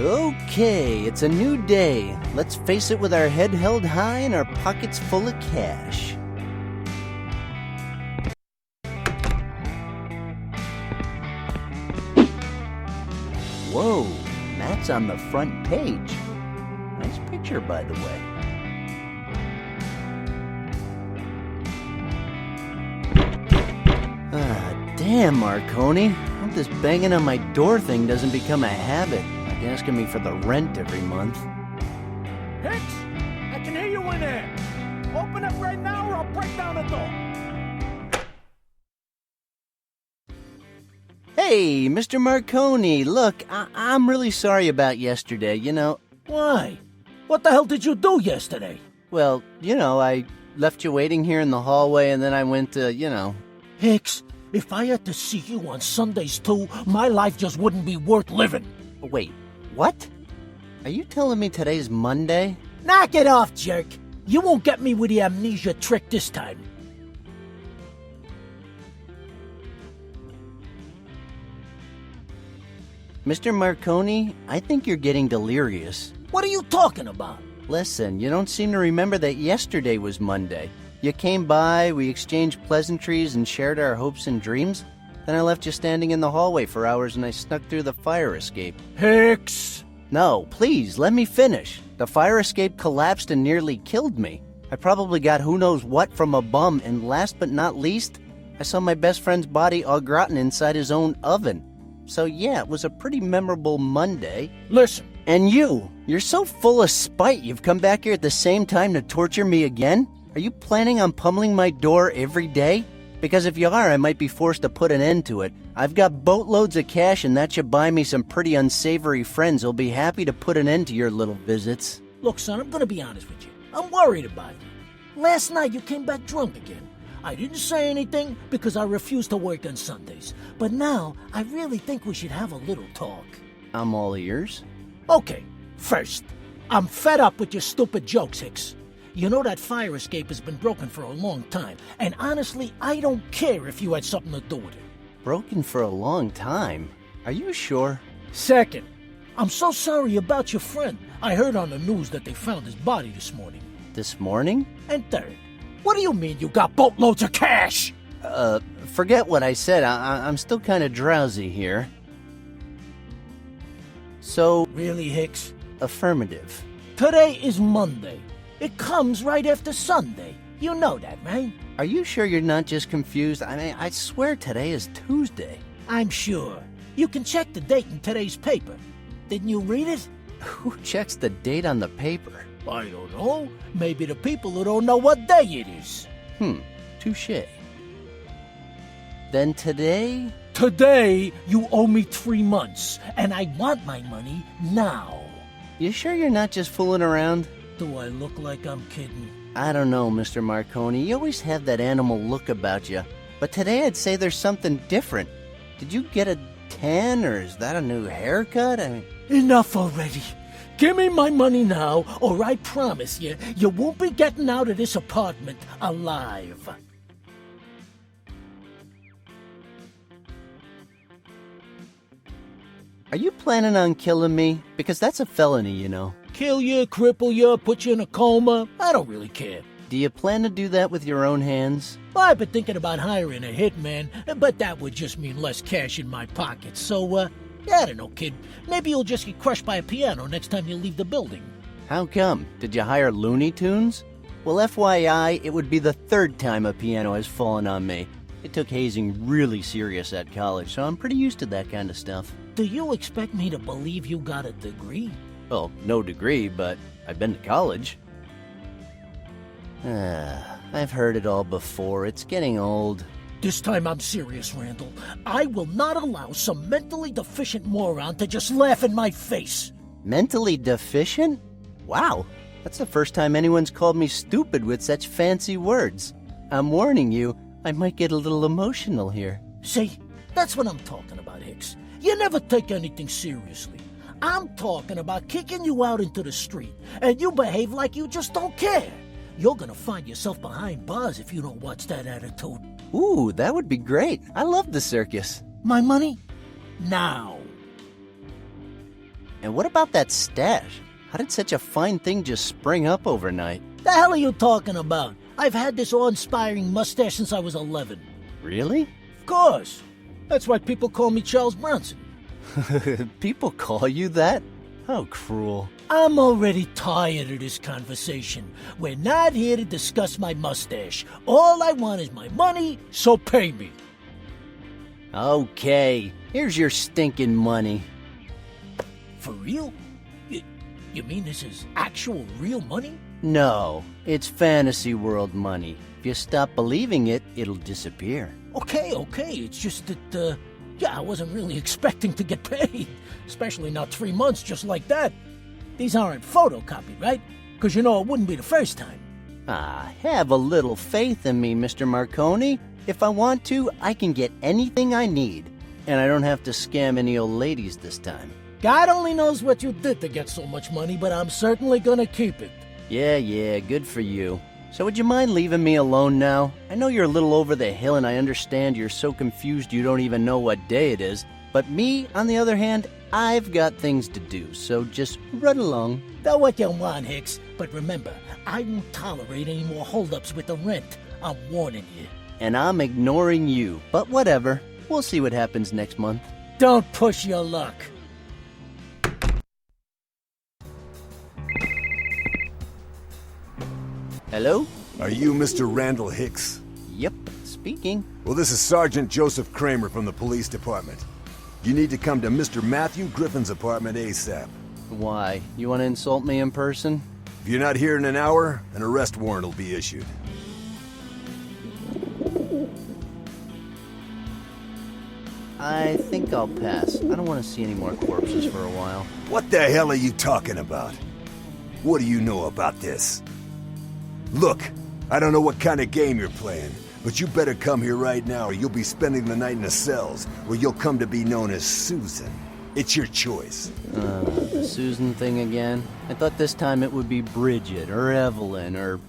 Okay, it's a new day. Let's face it with our head held high and our pockets full of cash. Whoa, Matt's on the front page. Nice picture, by the way. Damn, Marconi. Hope this banging on my door thing doesn't become a habit. Like asking me for the rent every month. Hicks, I can hear you in there. Open up right now or I'll break down the door. Hey, Mr. Marconi, look, I'm really sorry about yesterday, you know. Why? What the hell did you do yesterday? Well, you know, I left you waiting here in the hallway and then I went to, you know. Hicks, if I had to see you on Sundays too, my life just wouldn't be worth living. Wait, what? Are you telling me today's Monday? Knock it off, jerk. You won't get me with the amnesia trick this time. Mr. Marconi, I think you're getting delirious. What are you talking about? Listen, you don't seem to remember that yesterday was Monday. You came by, we exchanged pleasantries and shared our hopes and dreams. Then I left you standing in the hallway for hours and I snuck through the fire escape. Hicks! No, please, let me finish. The fire escape collapsed and nearly killed me. I probably got who knows what from a bum, and last but not least, I saw my best friend's body au gratin inside his own oven. So yeah, it was a pretty memorable Monday. Listen. And you're so full of spite you've come back here at the same time to torture me again? Are you planning on pummeling my door every day? Because if you are, I might be forced to put an end to it. I've got boatloads of cash and that should buy me some pretty unsavory friends who'll be happy to put an end to your little visits. Look, son, I'm gonna be honest with you. I'm worried about you. Last night you came back drunk again. I didn't say anything because I refuse to work on Sundays. But now, I really think we should have a little talk. I'm all ears. Okay, first, I'm fed up with your stupid jokes, Hicks. You know that fire escape has been broken for a long time, and honestly, I don't care if you had something to do with it. Broken for a long time? Are you sure? Second, I'm so sorry about your friend. I heard on the news that they found his body this morning. This morning? And third, what do you mean you got boatloads of cash? Forget what I said. I'm still kind of drowsy here. So... Really, Hicks? Affirmative. Today is Monday. It comes right after Sunday. You know that, right? Are you sure you're not just confused? I mean, I swear today is Tuesday. I'm sure. You can check the date in today's paper. Didn't you read it? Who checks the date on the paper? I don't know. Maybe the people who don't know what day it is. Touché. Then today? Today, you owe me 3 months, and I want my money now. You sure you're not just fooling around? Do I look like I'm kidding? I don't know, Mr. Marconi. You always have that animal look about you. But today I'd say there's something different. Did you get a tan, or is that a new haircut? I mean... Enough already. Give me my money now, or I promise you, you won't be getting out of this apartment alive. Are you planning on killing me? Because that's a felony, you know. Kill you, cripple you, put you in a coma. I don't really care. Do you plan to do that with your own hands? I've been thinking about hiring a hitman, but that would just mean less cash in my pocket. So, I don't know, kid. Maybe you'll just get crushed by a piano next time you leave the building. How come? Did you hire Looney Tunes? Well, FYI, it would be the 3rd time a piano has fallen on me. I took hazing really serious at college, so I'm pretty used to that kind of stuff. Do you expect me to believe you got a degree? Well, no degree, but I've been to college. I've heard it all before. It's getting old. This time I'm serious, Randal. I will not allow some mentally deficient moron to just laugh in my face. Mentally deficient? Wow, that's the first time anyone's called me stupid with such fancy words. I'm warning you, I might get a little emotional here. See, that's what I'm talking about, Hicks. You never take anything seriously. I'm talking about kicking you out into the street, and you behave like you just don't care. You're gonna find yourself behind bars if you don't watch that attitude. Ooh, that would be great. I love the circus. My money? Now. And what about that stash? How did such a fine thing just spring up overnight? The hell are you talking about? I've had this awe-inspiring mustache since I was 11. Really? Of course. That's why people call me Charles Bronson. People call you that? How cruel. I'm already tired of this conversation. We're not here to discuss my mustache. All I want is my money, so pay me. Okay, here's your stinking money. For real? You mean this is actual real money? No, it's fantasy world money. If you stop believing it, it'll disappear. Okay, it's just that, I wasn't really expecting to get paid. Especially not 3 months just like that. These aren't photocopied, right? Because it wouldn't be the first time. Ah, have a little faith in me, Mr. Marconi. If I want to, I can get anything I need. And I don't have to scam any old ladies this time. God only knows what you did to get so much money, but I'm certainly gonna keep it. Yeah, good for you. So would you mind leaving me alone now? I know you're a little over the hill and I understand you're so confused you don't even know what day it is. But me, on the other hand, I've got things to do, so just run along. Do what you want, Hicks, but remember, I won't tolerate any more holdups with the rent. I'm warning you. And I'm ignoring you, but whatever. We'll see what happens next month. Don't push your luck. Hello? Are you Mr. Randal Hicks? Yep, speaking. Well, this is Sergeant Joseph Kramer from the police department. You need to come to Mr. Matthew Griffin's apartment ASAP. Why? You want to insult me in person? If you're not here in an hour, an arrest warrant will be issued. I think I'll pass. I don't want to see any more corpses for a while. What the hell are you talking about? What do you know about this? Look, I don't know what kind of game you're playing, but you better come here right now or you'll be spending the night in the cells, where you'll come to be known as Susan. It's your choice. The Susan thing again? I thought this time it would be Bridget or Evelyn or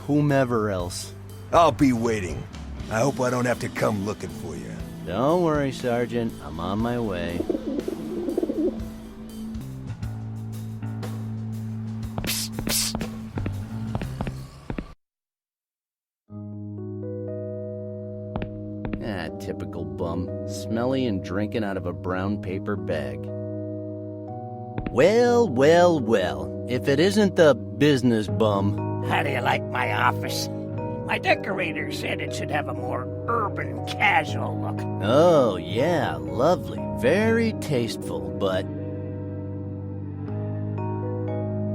whomever else. I'll be waiting. I hope I don't have to come looking for you. Don't worry, Sergeant. I'm on my way. Typical bum. Smelly and drinking out of a brown paper bag. Well. If it isn't the business bum. How do you like my office? My decorator said it should have a more urban, casual look. Oh, yeah, lovely. Very tasteful, but...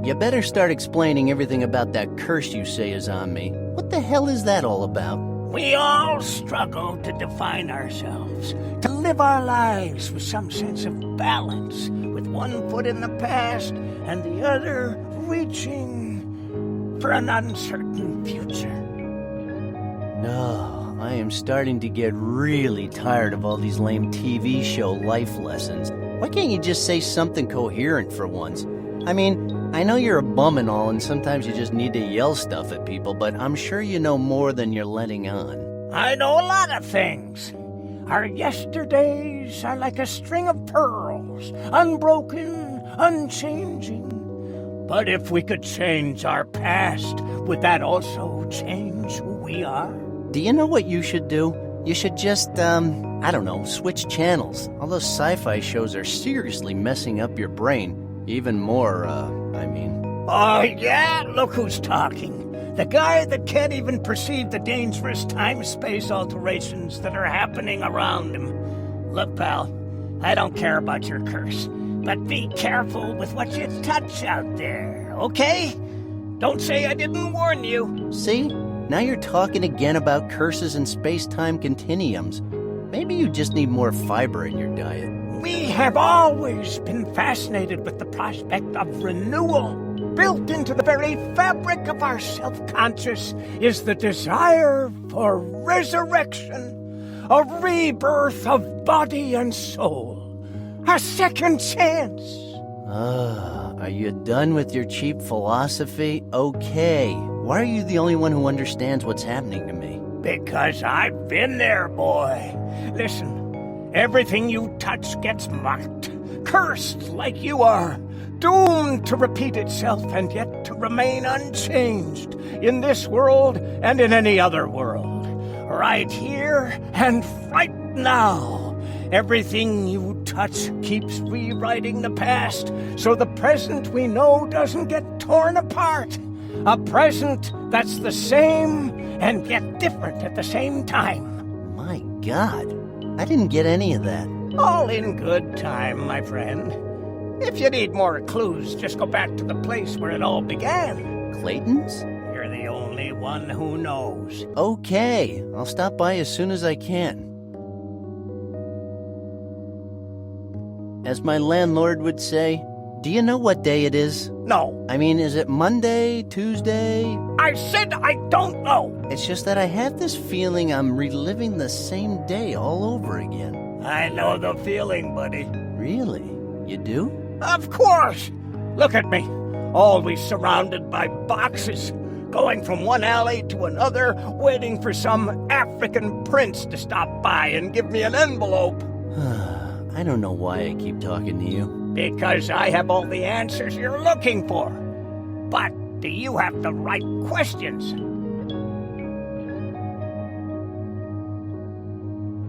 You better start explaining everything about that curse you say is on me. What the hell is that all about? We all struggle to define ourselves, to live our lives with some sense of balance, with one foot in the past and the other reaching for an uncertain future. No, I am starting to get really tired of all these lame TV show life lessons. Why can't you just say something coherent for once? I mean, I know you're a bum and all, and sometimes you just need to yell stuff at people, but I'm sure you know more than you're letting on. I know a lot of things. Our yesterdays are like a string of pearls, unbroken, unchanging. But if we could change our past, would that also change who we are? Do you know what you should do? You should just, I don't know, switch channels. All those sci-fi shows are seriously messing up your brain. Even more, Oh, yeah? Look who's talking. The guy that can't even perceive the dangerous time-space alterations that are happening around him. Look, pal, I don't care about your curse, but be careful with what you touch out there, okay? Don't say I didn't warn you. See? Now you're talking again about curses and space-time continuums. Maybe you just need more fiber in your diet. We have always been fascinated with the prospect of renewal. Built into the very fabric of our self-conscious is the desire for resurrection, a rebirth of body and soul, a second chance. Are you done with your cheap philosophy? Okay. Why are you the only one who understands what's happening to me? Because I've been there, boy. Listen, everything you touch gets marked, cursed like you are. doomed to repeat itself and yet to remain unchanged in this world and in any other world. Right here and right now. Everything you touch keeps rewriting the past, so the present we know doesn't get torn apart. A present that's the same and yet different at the same time. My God, I didn't get any of that. All in good time, my friend. If you need more clues, just go back to the place where it all began. Clayton's? You're the only one who knows. Okay, I'll stop by as soon as I can. As my landlord would say, do you know what day it is? No. I mean, is it Monday, Tuesday? I said I don't know. It's just that I have this feeling I'm reliving the same day all over again. I know the feeling, buddy. Really? You do? Of course! Look at me, always surrounded by boxes, going from one alley to another, waiting for some African prince to stop by and give me an envelope. I don't know why I keep talking to you. Because I have all the answers you're looking for. But do you have the right questions?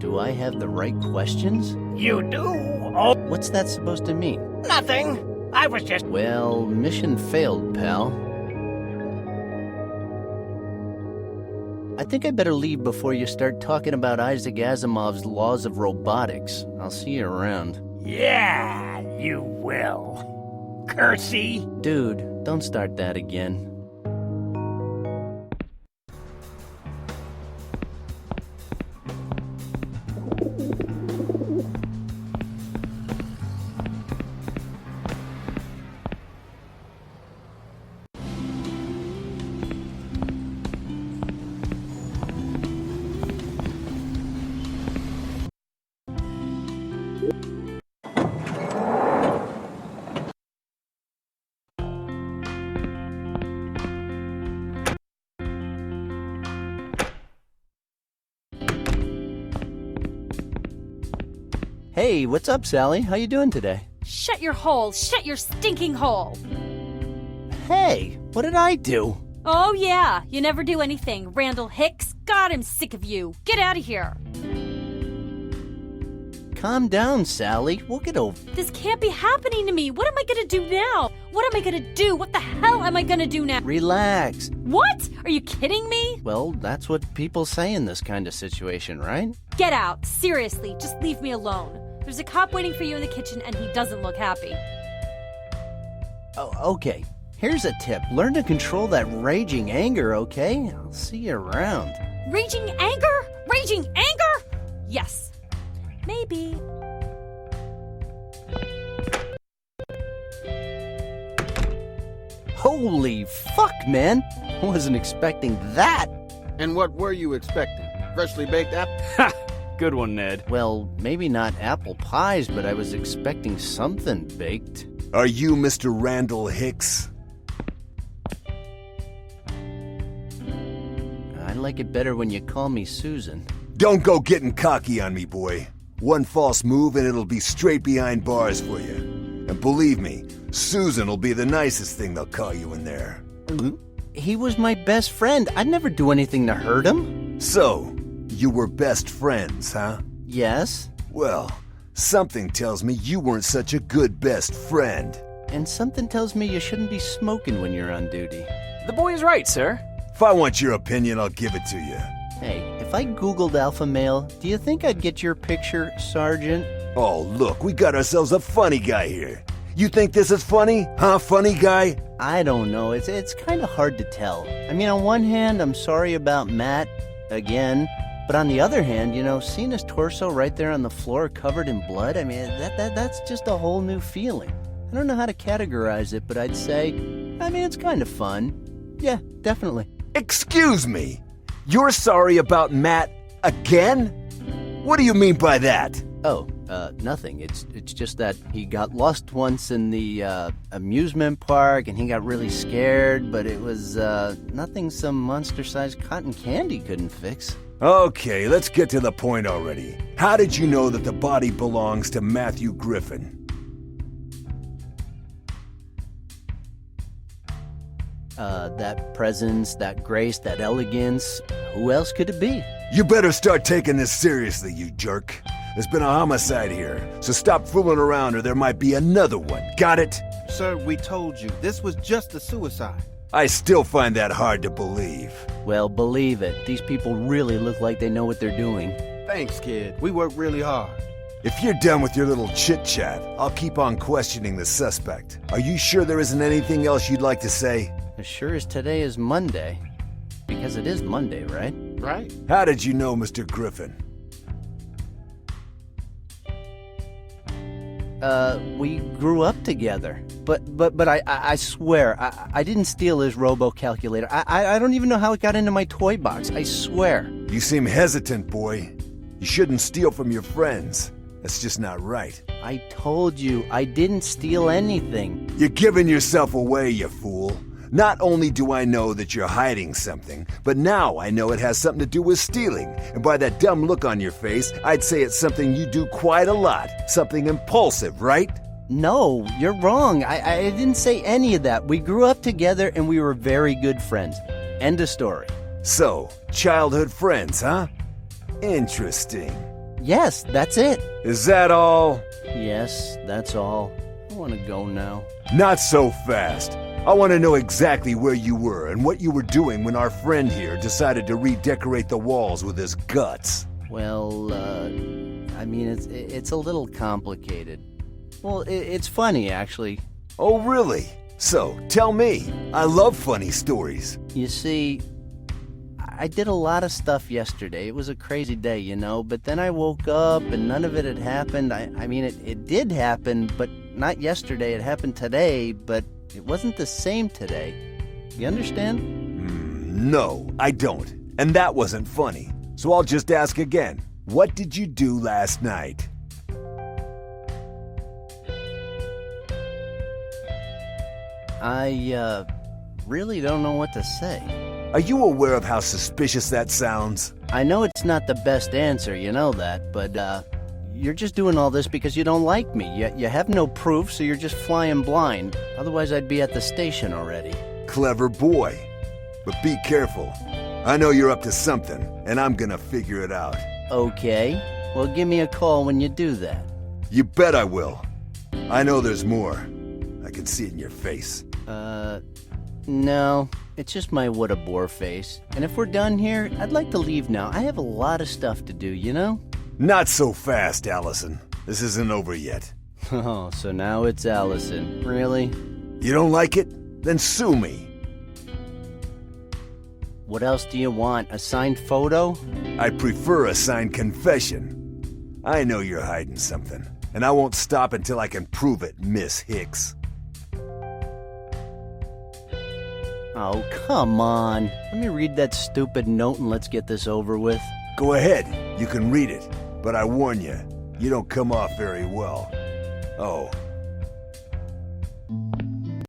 Do I have the right questions? You do? Oh, What's that supposed to mean? nothing. I was just... Well, mission failed, pal. I think I better leave before you start talking about Isaac Asimov's laws of robotics. I'll see you around. Yeah, you will. Cursey. Dude, don't start that again. Hey, what's up, Sally? How you doing today? Shut your hole! Shut your stinking hole! Hey, what did I do? Oh yeah, you never do anything, Randal Hicks. God, I'm sick of you. Get out of here. Calm down, Sally. We'll get over... This can't be happening to me. What am I gonna do now? What am I gonna do? What the hell am I gonna do now? Relax. What? Are you kidding me? Well, that's what people say in this kind of situation, right? Get out. Seriously, just leave me alone. There's a cop waiting for you in the kitchen and he doesn't look happy. Oh, okay. Here's a tip. Learn to control that raging anger, okay? I'll see you around. Raging anger? Raging anger? Yes. Maybe. Holy fuck, man! I wasn't expecting that! And what were you expecting? Freshly baked apple? Ha! Good one, Ned. Well, maybe not apple pies, but I was expecting something baked. Are you Mr. Randal Hicks? I like it better when you call me Susan. Don't go getting cocky on me, boy. One false move and it'll be straight behind bars for you. And believe me, Susan will be the nicest thing they'll call you in there. He was my best friend. I'd never do anything to hurt him. So, you were best friends, huh? Yes, Well, something tells me you weren't such a good best friend. and something tells me you shouldn't be smoking when you're on duty. The boy is right, sir. If I want your opinion, I'll give it to you. Hey, if I Googled alpha male, do you think I'd get your picture, Sergeant? Oh, look, we got ourselves a funny guy here. You think this is funny? Huh, funny guy? I don't know. It's kind of hard to tell. I mean, on one hand, I'm sorry about Matt, again. But on the other hand, you know, seeing his torso right there on the floor covered in blood, I mean, that's just a whole new feeling. I don't know how to categorize it, but I'd say, I mean, it's kind of fun. Yeah, definitely. Excuse me. You're sorry about Matt again? What do you mean by that? Oh, nothing. It's just that he got lost once in the amusement park and he got really scared, but it was nothing some monster-sized cotton candy couldn't fix. Okay, let's get to the point already. How did you know that the body belongs to Matthew Griffin? That presence, that grace, that elegance. Who else could it be? You better start taking this seriously, you jerk. There's been a homicide here, so stop fooling around or there might be another one. Got it? Sir, we told you, this was just a suicide. I still find that hard to believe. Well, believe it. These people really look like they know what they're doing. Thanks, kid. We worked really hard. If you're done with your little chit-chat, I'll keep on questioning the suspect. Are you sure there isn't anything else you'd like to say? As sure as today is Monday. Because it is Monday, right? Right? How did you know Mr. Griffin? We grew up together. But I swear, I didn't steal his robo-calculator. I don't even know how it got into my toy box. I swear. You seem hesitant, boy. You shouldn't steal from your friends. That's just not right. I told you, I didn't steal anything. You're giving yourself away, you fool. Not only do I know that you're hiding something, but now I know it has something to do with stealing. And by that dumb look on your face, I'd say it's something you do quite a lot. Something impulsive, right? No, you're wrong. I didn't say any of that. We grew up together and we were very good friends. End of story. So, childhood friends, huh? Interesting. Yes, that's it. Is that all? Yes, that's all. I want to go now. Not so fast. I want to know exactly where you were and what you were doing when our friend here decided to redecorate the walls with his guts. Well, I mean, it's a little complicated. Well, it's funny, actually. Oh, really? So, tell me. I love funny stories. You see, I did a lot of stuff yesterday. It was a crazy day, you know, but then I woke up and none of it had happened. I mean, it did happen, but not yesterday. It happened today, but it wasn't the same today. You understand? No, I don't. And that wasn't funny. So I'll just ask again. What did you do last night? I really don't know what to say. Are you aware of how suspicious that sounds? I know it's not the best answer, you know that, but you're just doing all this because you don't like me. You have no proof, so you're just flying blind. Otherwise, I'd be at the station already. Clever boy. But be careful. I know you're up to something, and I'm gonna figure it out. Okay. Well, give me a call when you do that. You bet I will. I know there's more. I can see it in your face. No. It's just my what a bore face. And if we're done here, I'd like to leave now. I have a lot of stuff to do, you know? Not so fast, Allison. This isn't over yet. Oh, so now it's Allison. Really? You don't like it? Then sue me. What else do you want? A signed photo? I prefer a signed confession. I know you're hiding something, and I won't stop until I can prove it, Miss Hicks. Oh, come on. Let me read that stupid note and let's get this over with. Go ahead, you can read it, but I warn you, you don't come off very well. Oh.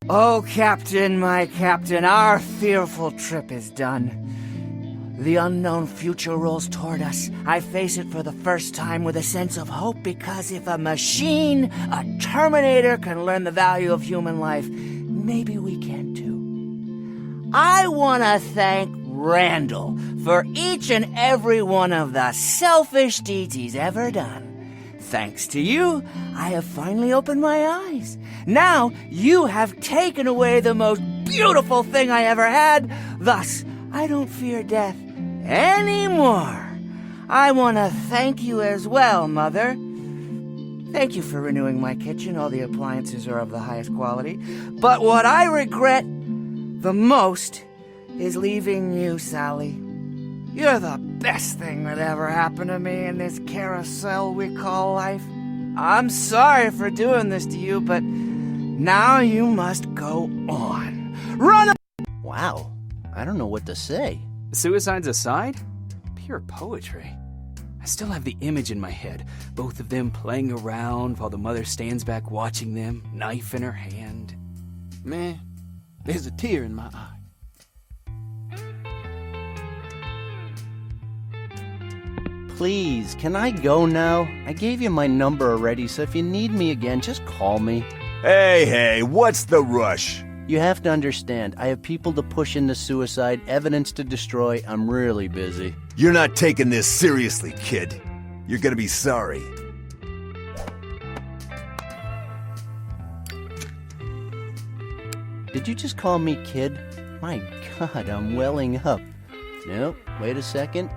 Oh, Captain, my Captain, our fearful trip is done. The unknown future rolls toward us. I face it for the first time with a sense of hope because if a machine, a Terminator, can learn the value of human life, maybe we can too. I want to thank Randal for each and every one of the selfish deeds he's ever done. Thanks to you, I have finally opened my eyes. Now, you have taken away the most beautiful thing I ever had. Thus, I don't fear death anymore. I want to thank you as well, Mother. Thank you for renewing my kitchen. All the appliances are of the highest quality. But what I regret the most is leaving you, Sally. You're the best thing that ever happened to me in this carousel we call life. I'm sorry for doing this to you, but now you must go on. Run! Wow. I don't know what to say. Suicides aside, pure poetry. I still have the image in my head, both of them playing around while the mother stands back watching them, knife in her hand. Man, there's a tear in my eye. Please, can I go now? I gave you my number already, so if you need me again, just call me. Hey, what's the rush? You have to understand, I have people to push into suicide, evidence to destroy. I'm really busy. You're not taking this seriously, kid. You're gonna be sorry. Did you just call me kid? My God, I'm welling up. Nope, wait a second.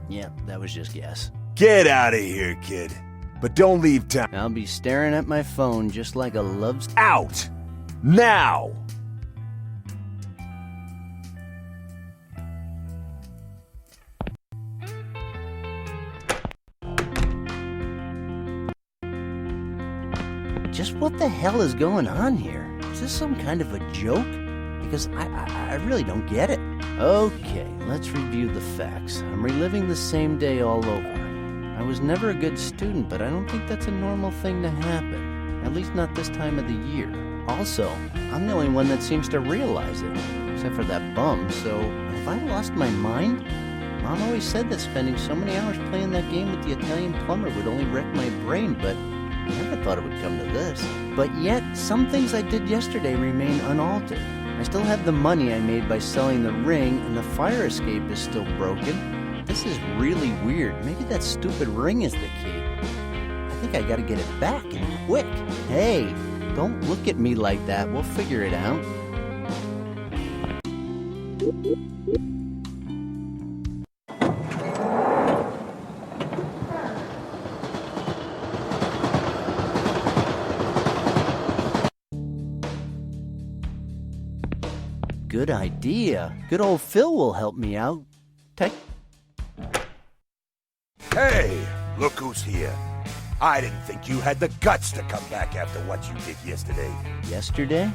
Yeah, that was just yes. Get out of here, kid. But don't leave town. I'll be staring at my phone just like a love's... Out! Now! Just what the hell is going on here? Is this some kind of a joke? Because I really don't get it. Okay, let's review the facts. I'm reliving the same day all over. I was never a good student, but I don't think that's a normal thing to happen. At least not this time of the year. Also, I'm the only one that seems to realize it. Except for that bum, so have I lost my mind? Mom always said that spending so many hours playing that game with the Italian plumber would only wreck my brain, but I never thought it would come to this. But yet, some things I did yesterday remain unaltered. I still have the money I made by selling the ring, and the fire escape is still broken. This is really weird. Maybe that stupid ring is the key. I think I gotta get it back, and quick. Hey, don't look at me like that. We'll figure it out. Good idea. Good old Phil will help me out. Hey, look who's here. I didn't think you had the guts to come back after what you did yesterday. Yesterday?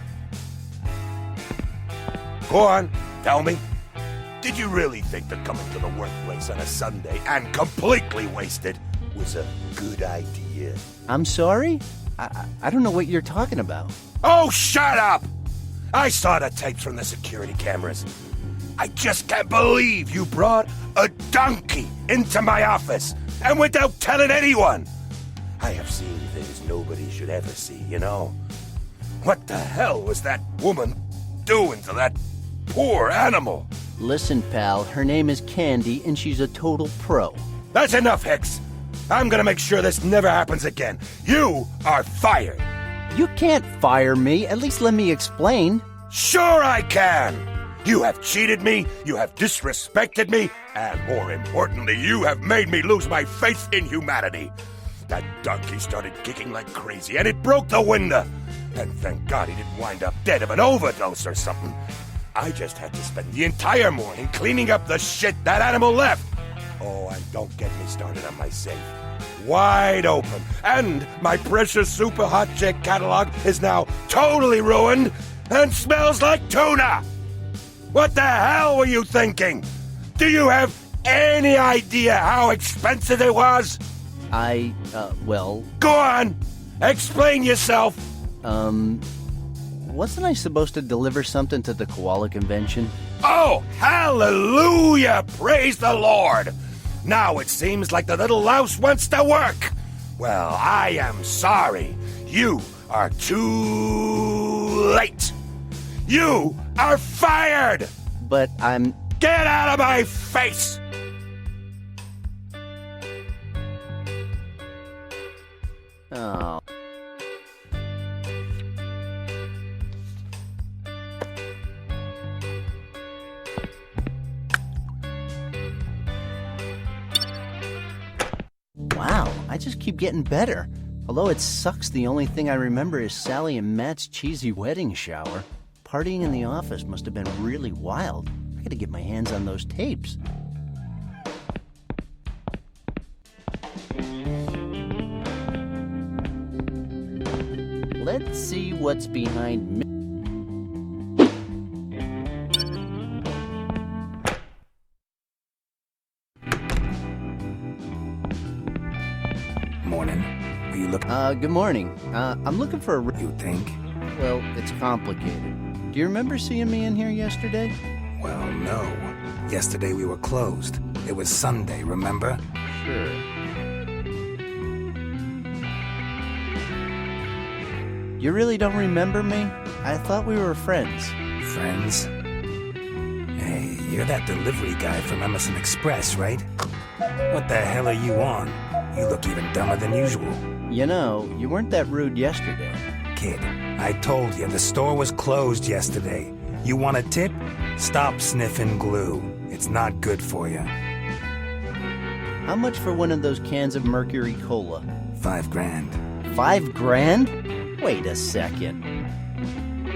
Go on, tell me. Did you really think that coming to the workplace on a Sunday and completely wasted was a good idea? I'm sorry? I don't know what you're talking about. Oh, shut up! I saw the tapes from the security cameras. I just can't believe you brought a donkey into my office and without telling anyone. I have seen things nobody should ever see, you know. What the hell was that woman doing to that poor animal? Listen, pal, her name is Candy, and she's a total pro. That's enough, Hicks. I'm gonna make sure this never happens again. You are fired. You can't fire me. At least let me explain. Sure I can. You have cheated me, you have disrespected me, and more importantly, you have made me lose my faith in humanity. That donkey started kicking like crazy, and it broke the window. And thank God he didn't wind up dead of an overdose or something. I just had to spend the entire morning cleaning up the shit that animal left. Oh, and don't get me started on my safe. Wide open, and my precious super hot chick catalog is now totally ruined and smells like tuna. What the hell were you thinking? Do you have any idea how expensive it was? Well... Go on! Explain yourself! Wasn't I supposed to deliver something to the koala convention? Oh, hallelujah! Praise the Lord! Now it seems like the little louse wants to work. Well, I am sorry. You are too late. You are fired! But I'm... Get out of my face! Oh... Wow, I just keep getting better. Although it sucks, the only thing I remember is Sally and Matt's cheesy wedding shower. Partying in the office must have been really wild. I gotta get my hands on those tapes. Let's see what's behind me. Morning. Are you looking? Good morning. I'm looking for a... You think? Well, it's complicated. Do you remember seeing me in here yesterday? Well, no. Yesterday we were closed. It was Sunday, remember? Sure. You really don't remember me? I thought we were friends. Friends? Hey, you're that delivery guy from Emerson Express, right? What the hell are you on? You look even dumber than usual. You know, you weren't that rude yesterday. Kid, I told you, the store was closed yesterday. You want a tip? Stop sniffing glue. It's not good for you. How much for one of those cans of Mercury Cola? $5,000. $5,000? Wait a second.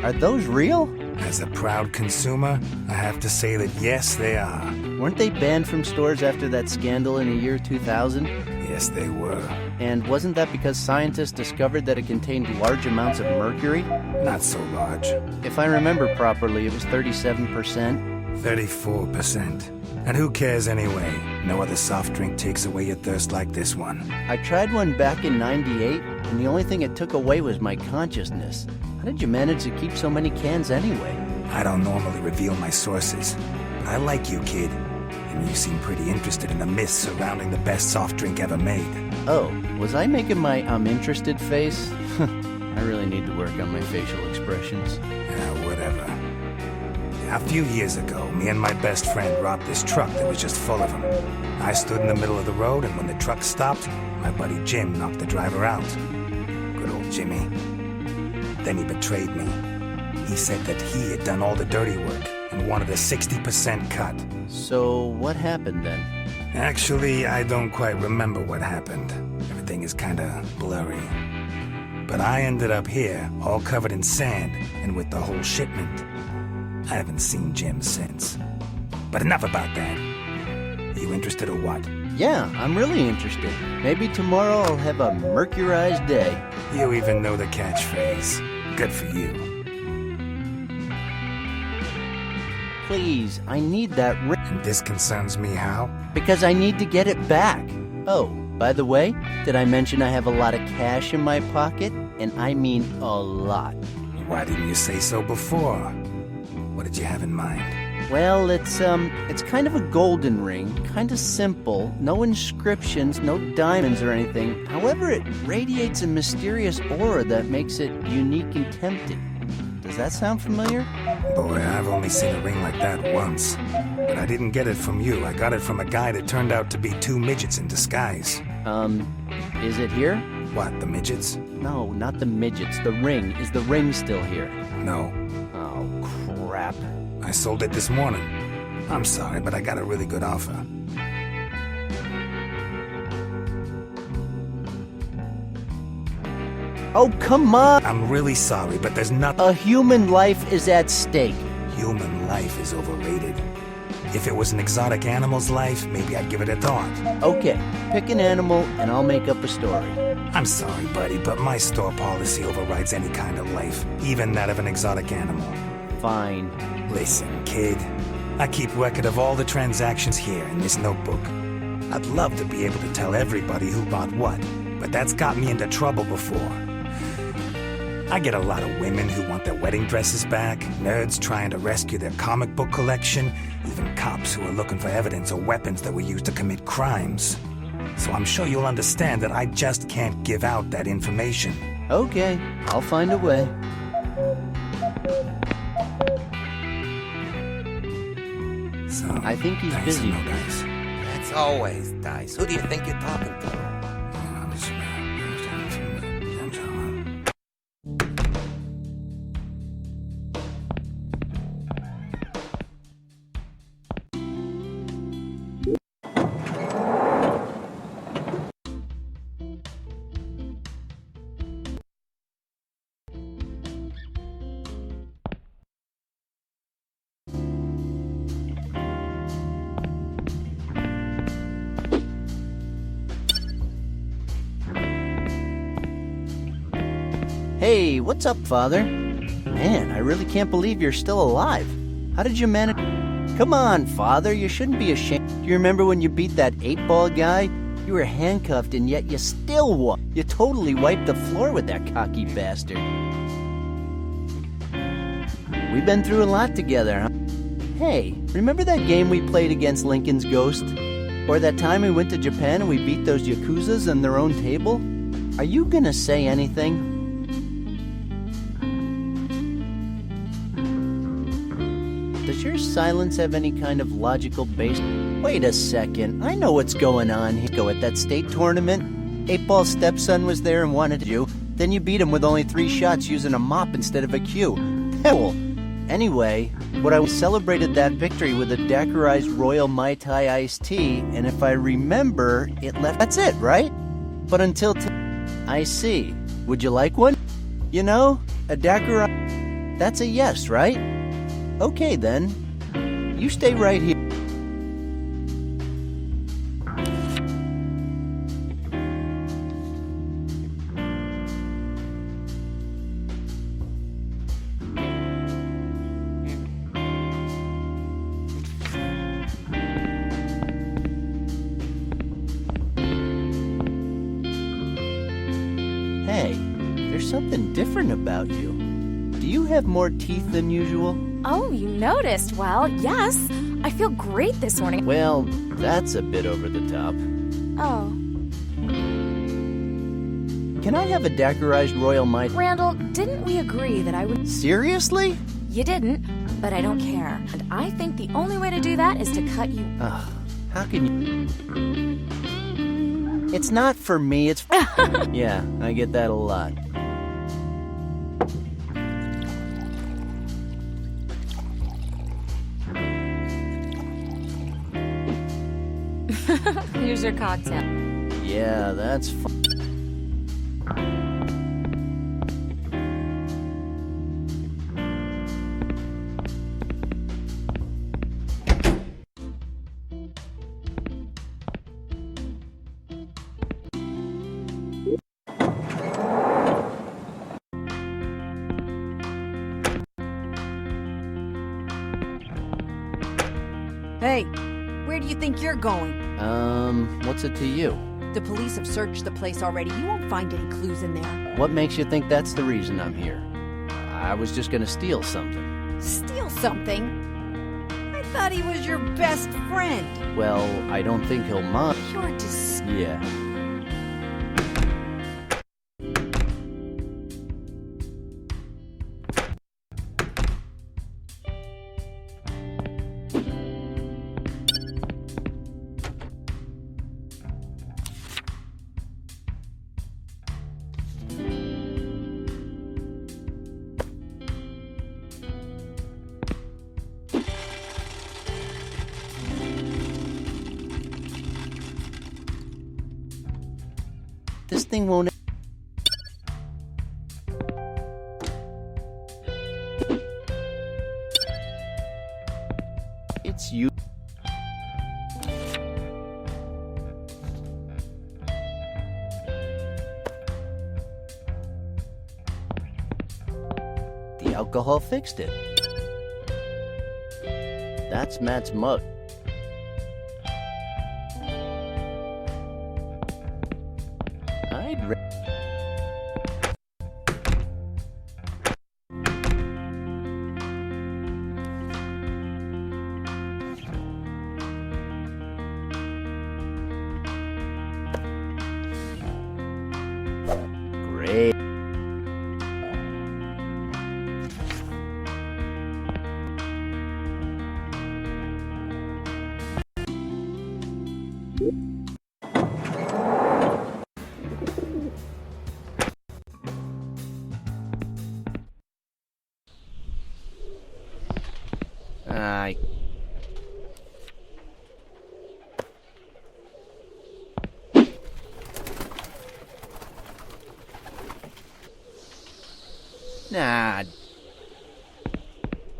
Are those real? As a proud consumer, I have to say that yes, they are. Weren't they banned from stores after that scandal in the year 2000? Yes, they were. And wasn't that because scientists discovered that it contained large amounts of mercury? Not so large. If I remember properly, it was 37%. 34%. And who cares anyway? No other soft drink takes away your thirst like this one. I tried one back in '98, and the only thing it took away was my consciousness. How did you manage to keep so many cans anyway? I don't normally reveal my sources, but I like you, kid. And you seem pretty interested in the myths surrounding the best soft drink ever made. Oh, was I making my I'm interested face? I really need to work on my facial expressions. Yeah, whatever. A few years ago, me and my best friend robbed this truck that was just full of them. I stood in the middle of the road, and when the truck stopped, my buddy Jim knocked the driver out. Good old Jimmy. Then he betrayed me. He said that he had done all the dirty work and wanted a 60% cut. So what happened then? Actually, I don't quite remember what happened. Everything is kinda blurry. But I ended up here, all covered in sand, and with the whole shipment. I haven't seen Jim since. But enough about that. You interested or what? Yeah, I'm really interested. Maybe tomorrow I'll have a mercurized day. You even know the catchphrase. Good for you. Please, I need that ring. And this concerns me how? Because I need to get it back. Oh, by the way, did I mention I have a lot of cash in my pocket? And I mean a lot. Why didn't you say so before? What did you have in mind? Well, it's kind of a golden ring, kind of simple, no inscriptions, no diamonds or anything. However, it radiates a mysterious aura that makes it unique and tempting. Does that sound familiar? Boy, I've only seen a ring like that once. But I didn't get it from you. I got it from a guy that turned out to be two midgets in disguise. Is it here? What, the midgets? No, not the midgets. The ring. Is the ring still here? No. Oh, crap. I sold it this morning. I'm sorry, but I got a really good offer. Oh, come on! I'm really sorry, but there's nothing. A human life is at stake. Human life is overrated. If it was an exotic animal's life, maybe I'd give it a thought. Okay, pick an animal and I'll make up a story. I'm sorry, buddy, but my store policy overrides any kind of life, even that of an exotic animal. Fine. Listen, kid. I keep record of all the transactions here in this notebook. I'd love to be able to tell everybody who bought what, but that's got me into trouble before. I get a lot of women who want their wedding dresses back, nerds trying to rescue their comic book collection, even cops who are looking for evidence or weapons that were used to commit crimes. So I'm sure you'll understand that I just can't give out that information. Okay, I'll find a way. So, I think he's thanks, busy. no dice. That's always Dice. Who do you think you're talking to? Hey, what's up, Father? Man, I really can't believe you're still alive. How did you manage? Come on, Father, you shouldn't be ashamed. Do you remember when you beat that 8-ball guy? You were handcuffed and yet you still won. You totally wiped the floor with that cocky bastard. We've been through a lot together, huh? Hey, remember that game we played against Lincoln's Ghost? Or that time we went to Japan and we beat those Yakuzas on their own table? Are you gonna say anything? Does your silence have any kind of logical base? Wait a second. I know what's going on here. Go at that state tournament. 8-Ball's stepson was there and wanted you. Then you beat him with only 3 shots using a mop instead of a cue. Hell. Anyway, what I celebrated that victory with a daiquirized Royal Mai Tai iced tea, and if I remember, it left. That's it, right? But until I see. Would you like one? You know, a daiquiri. That's a yes, right? Okay then. You stay right here. Hey, there's something different about you. Do you have more teeth than usual? Oh, you noticed. Well, yes. I feel great this morning. Well, that's a bit over the top. Oh. Can I have a daiquirized Royal Mai? Randall, didn't we agree that I would... Seriously? You didn't, but I don't care. And I think the only way to do that is to cut you... Ugh, how can you... It's not for me, it's... Yeah, I get that a lot. Here's your cocktail. Yeah, that's fun. Hey, where do you think you're going? What's it to you? The police have searched the place already. You won't find any clues in there. What makes you think that's the reason I'm here? I was just gonna steal something. Steal something? I thought he was your best friend. Well, I don't think he'll mind. You're just... Yeah. This thing won't... It's you. The alcohol fixed it. That's Matt's mug. Great. Nah.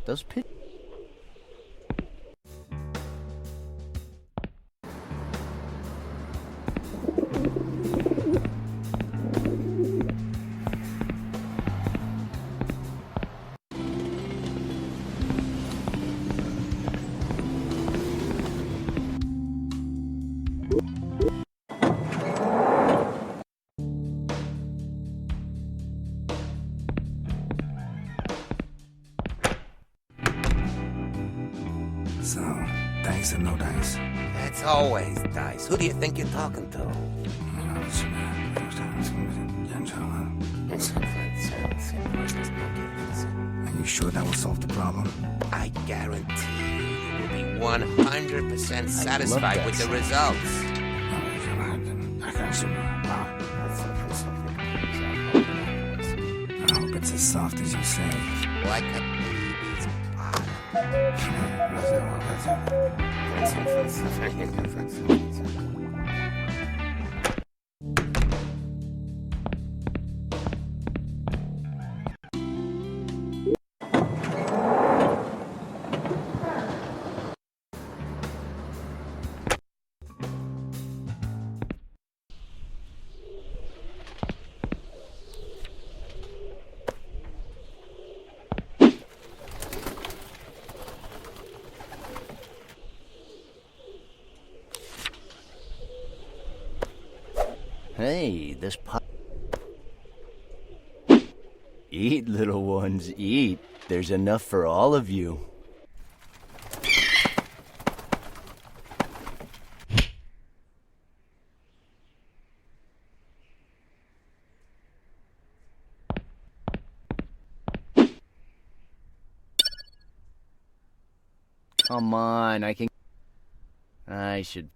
Those pit. So, dice or no dice? It's always dice. Who do you think you're talking to? Are you sure that will solve the problem? I guarantee you will be 100% satisfied with the results. I hope it's as soft as you say. Like a baby's bottom. Hey, this pot. Eat, little ones, eat. There's enough for all of you. Come on, I should...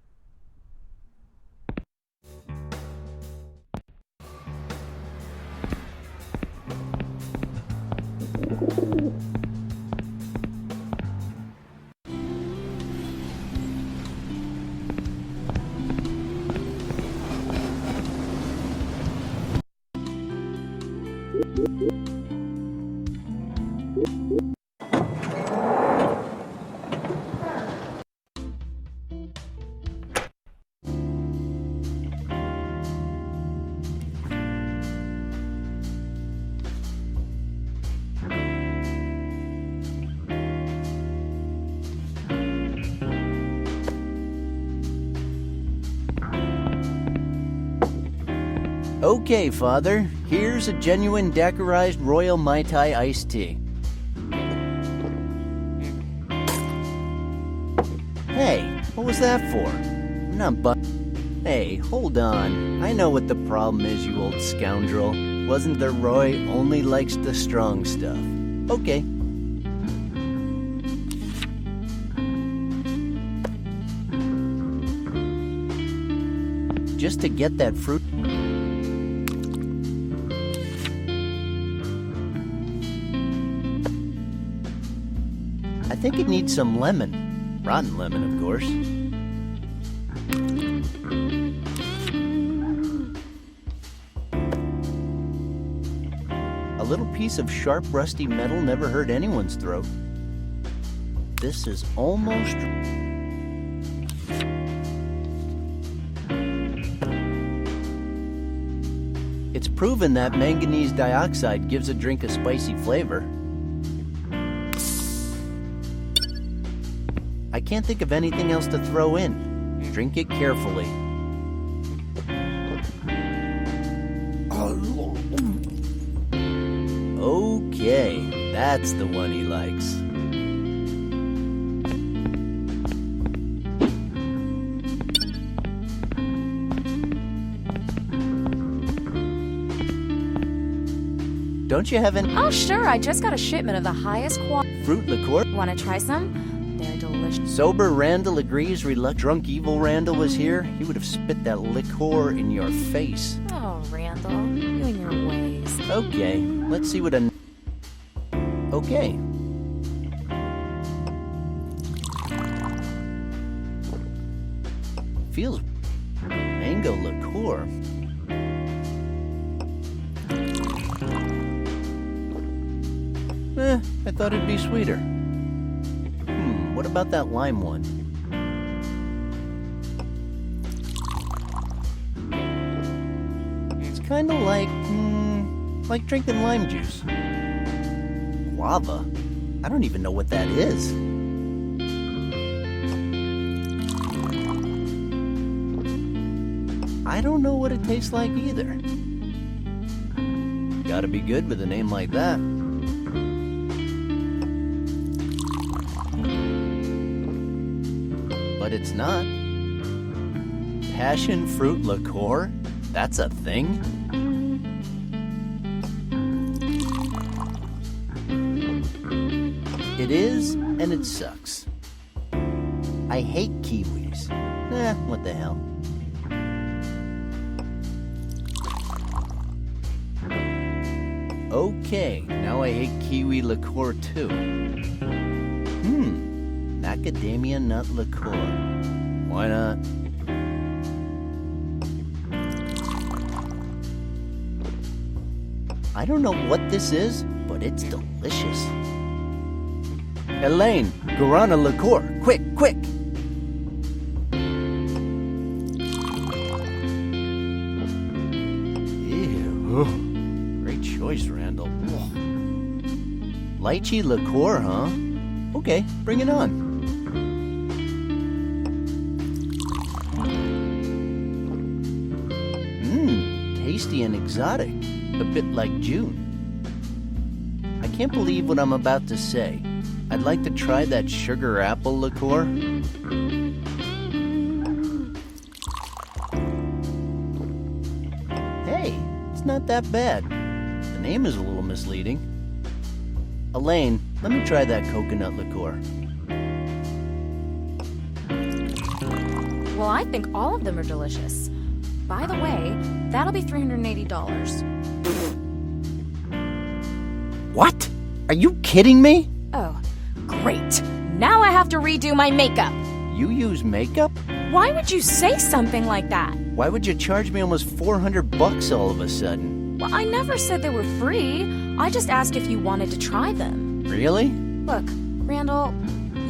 Okay, Father. Here's a genuine Daiquirized Royal Mai Tai iced tea. Hey, what was that for? I'm not Hey, hold on. I know what the problem is, you old scoundrel. Wasn't there Roy only likes the strong stuff? Okay. Just to get that fruit... I think it needs some lemon. Rotten lemon, of course. A little piece of sharp, rusty metal never hurt anyone's throat. This is almost... It's proven that manganese dioxide gives a drink a spicy flavor. I can't think of anything else to throw in. Drink it carefully. Okay, that's the one he likes. Don't you have any... Oh, sure. I just got a shipment of the highest quality... Fruit liqueur? Want to try some? They're delicious. Sober Randal agrees. Drunk evil Randal was here, he would have spit that liqueur in your face. Oh, Randal, you and your ways. Okay, let's see what a... Okay. Feels... mango liqueur. I thought it'd be sweeter. What about that lime one? It's kind of like drinking lime juice. Guava? I don't even know what that is. I don't know what it tastes like either. Gotta be good with a name like that. But it's not. Passion fruit liqueur? That's a thing? It is, and it sucks. I hate kiwis. What the hell. Okay, now I hate kiwi liqueur too. Macadamia nut liqueur. Why not? I don't know what this is, but it's delicious. Elaine, guarana liqueur. Quick, quick! Ew. Great choice, Randal. Lychee liqueur, huh? Okay, bring it on. Tasty and exotic. A bit like June. I can't believe what I'm about to say. I'd like to try that sugar apple liqueur. Hey, it's not that bad. The name is a little misleading. Elaine, let me try that coconut liqueur. Well, I think all of them are delicious. By the way, that'll be $380. What? Are you kidding me? Oh, great. Now I have to redo my makeup. You use makeup? Why would you say something like that? Why would you charge me almost $400 all of a sudden? Well, I never said they were free. I just asked if you wanted to try them. Really? Look, Randal,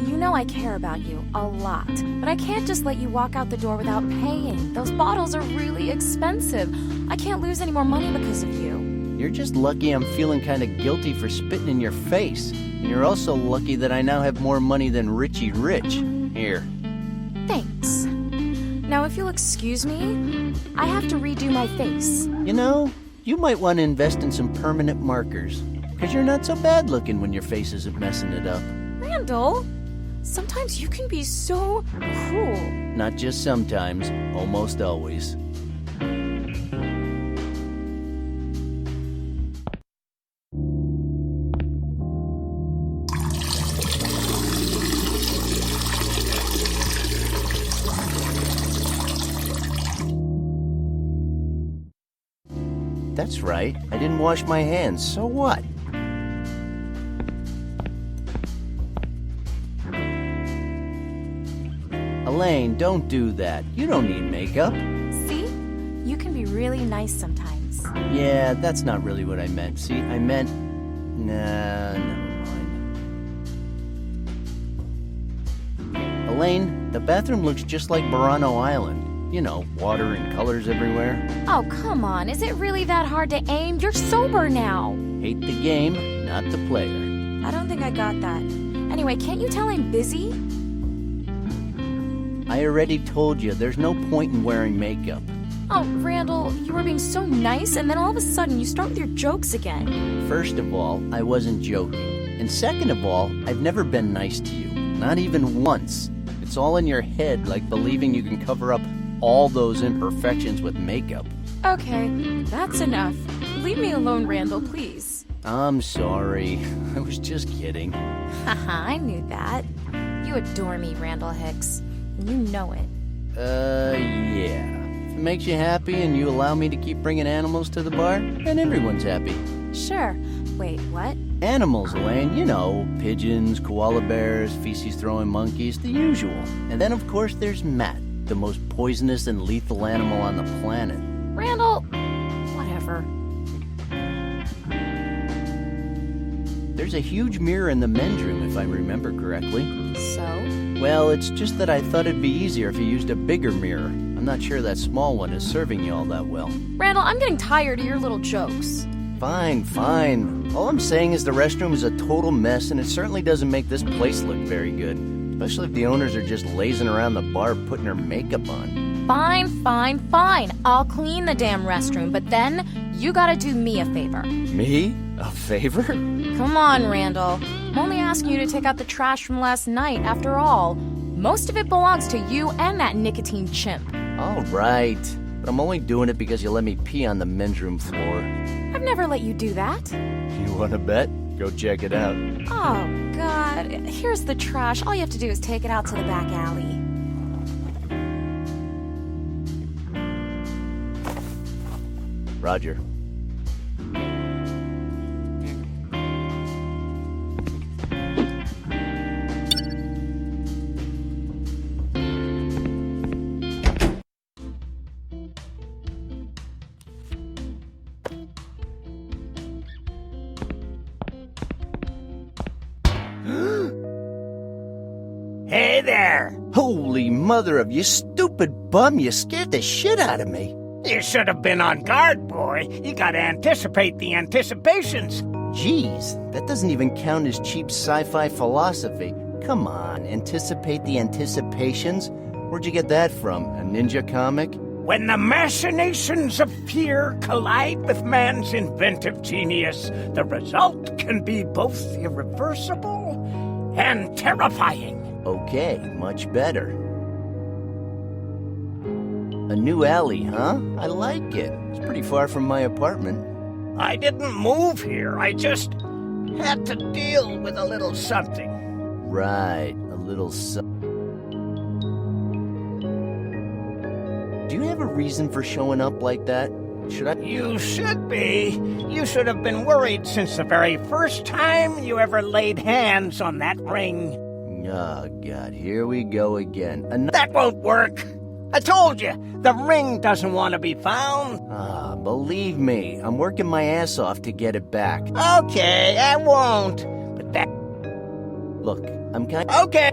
you know I care about you a lot, but I can't just let you walk out the door without paying. Those bottles are really expensive. I can't lose any more money because of you. You're just lucky I'm feeling kind of guilty for spitting in your face. And you're also lucky that I now have more money than Richie Rich. Here. Thanks. Now, if you'll excuse me, I have to redo my face. You know, you might want to invest in some permanent markers. Because you're not so bad looking when your face isn't messing it up. Randal, sometimes you can be so cruel. Not just sometimes, almost always. That's right. I didn't wash my hands, so what? Elaine, don't do that. You don't need makeup. See? You can be really nice sometimes. Yeah, that's not really what I meant. See, I meant... Nah, never mind. Elaine, the bathroom looks just like Burano Island. You know, water and colors everywhere. Oh, come on. Is it really that hard to aim? You're sober now. Hate the game, not the player. I don't think I got that. Anyway, can't you tell I'm busy? I already told you, there's no point in wearing makeup. Oh, Randal, you were being so nice, and then all of a sudden you start with your jokes again. First of all, I wasn't joking. And second of all, I've never been nice to you. Not even once. It's all in your head, like believing you can cover up all those imperfections with makeup. Okay, that's enough. Leave me alone, Randal, please. I'm sorry. I was just kidding. Haha, I knew that. You adore me, Randal Hicks. You know it. Yeah. If it makes you happy and you allow me to keep bringing animals to the bar, then everyone's happy. Sure. Wait, what? Animals, Elaine. You know, pigeons, koala bears, feces-throwing monkeys, the usual. And then, of course, there's Matt, the most poisonous and lethal animal on the planet. Randal, whatever. There's a huge mirror in the men's room, if I remember correctly. So? Well, it's just that I thought it'd be easier if you used a bigger mirror. I'm not sure that small one is serving you all that well. Randal, I'm getting tired of your little jokes. Fine, fine. All I'm saying is the restroom is a total mess, and it certainly doesn't make this place look very good. Especially if the owners are just lazing around the bar putting their makeup on. Fine. I'll clean the damn restroom, but then you gotta do me a favor. Me? A favor? Come on, Randal. I'm only asking you to take out the trash from last night, after all. Most of it belongs to you and that nicotine chimp. All right. But I'm only doing it because you let me pee on the men's room floor. I've never let you do that. You want to bet? Go check it out. Oh, God. Here's the trash. All you have to do is take it out to the back alley. Roger. Hey there! Holy mother of you stupid bum, you scared the shit out of me. You should have been on guard, boy. You gotta anticipate the anticipations. Jeez, that doesn't even count as cheap sci-fi philosophy. Come on, anticipate the anticipations? Where'd you get that from? A ninja comic? When the machinations of fear collide with man's inventive genius, the result can be both irreversible and terrifying. Okay, much better. A new alley, huh? I like it. It's pretty far from my apartment. I didn't move here. I just had to deal with a little something. Right, a little Do you have a reason for showing up like that? Should I? You should be. You should have been worried since the very first time you ever laid hands on that ring. Oh, God, here we go again. That won't work. I told you, the ring doesn't want to be found. Ah, believe me, I'm working my ass off to get it back. Okay, I won't. But that... Look, I'm kind... Okay.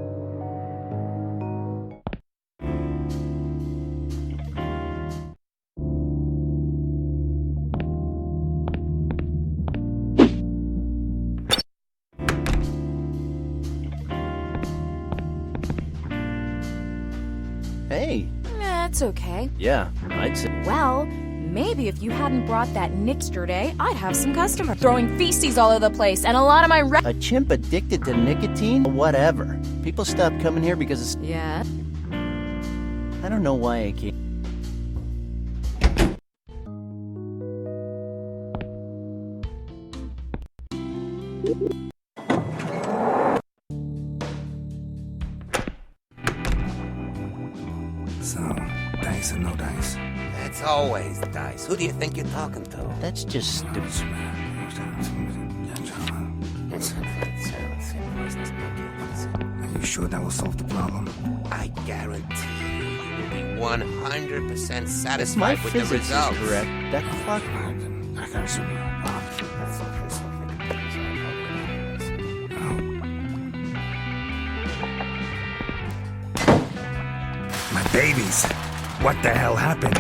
Hey. That's okay. Yeah, I'd say. Well, maybe if you hadn't brought that yesterday, I'd have some customers throwing feces all over the place, and a lot of my A chimp addicted to nicotine? Whatever. People stop coming here because it's... Yeah? I don't know why I can't... So, dice or no dice? That's always dice. Who do you think you're talking to? That's just stupid. Are you sure that will solve the problem? I guarantee you will be 100% satisfied My with the physics results. is correct. That clock... My babies! What the hell happened?